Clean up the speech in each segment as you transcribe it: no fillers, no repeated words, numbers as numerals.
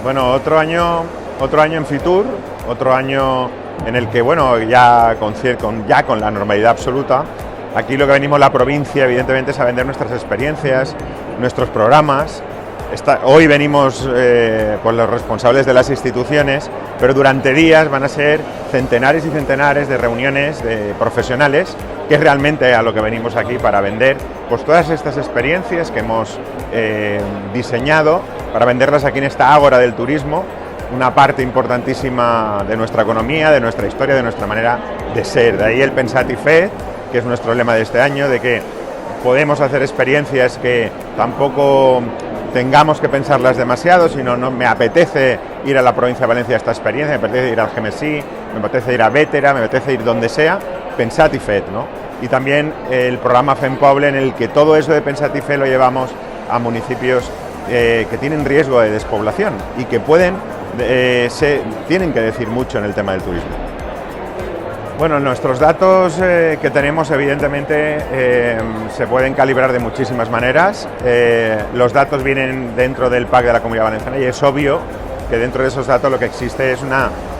Bueno, otro año en Fitur, otro año en el que, bueno, ya con la normalidad absoluta. Aquí lo que venimos la provincia, evidentemente, es a vender nuestras experiencias, nuestros programas. Hoy venimos por los responsables de las instituciones, pero durante días van a ser centenares y centenares de reuniones de profesionales, que es realmente a lo que venimos aquí para vender pues todas estas experiencias que hemos diseñado para venderlas aquí en esta ágora del turismo, una parte importantísima de nuestra economía, de nuestra historia, de nuestra manera de ser. De ahí el Pensat i Fet, que es nuestro lema de este año, de que podemos hacer experiencias que tampoco tengamos que pensarlas demasiado, sino no me apetece ir a la provincia de Valencia a esta experiencia, me apetece ir al Gemesí, me apetece ir a Bétera, me apetece ir donde sea, Pensat i Fet, ¿no? Y también el programa Fem Poble, en el que todo eso de Pensat i Fet lo llevamos a municipios que tienen riesgo de despoblación y que tienen que decir mucho en el tema del turismo. Bueno, nuestros datos que tenemos, evidentemente, se pueden calibrar de muchísimas maneras. Los datos vienen dentro del PAC de la Comunidad Valenciana y es obvio que dentro de esos datos lo que existe es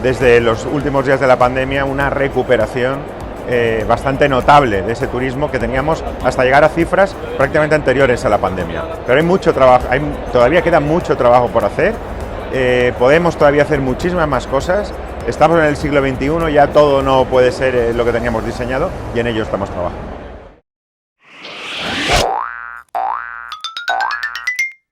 desde los últimos días de la pandemia, una recuperación bastante notable de ese turismo que teníamos hasta llegar a cifras prácticamente anteriores a la pandemia. Pero hay mucho trabajo, todavía queda mucho trabajo por hacer, podemos todavía hacer muchísimas más cosas. Estamos en el siglo XXI, ya todo no puede ser lo que teníamos diseñado y en ello estamos trabajando.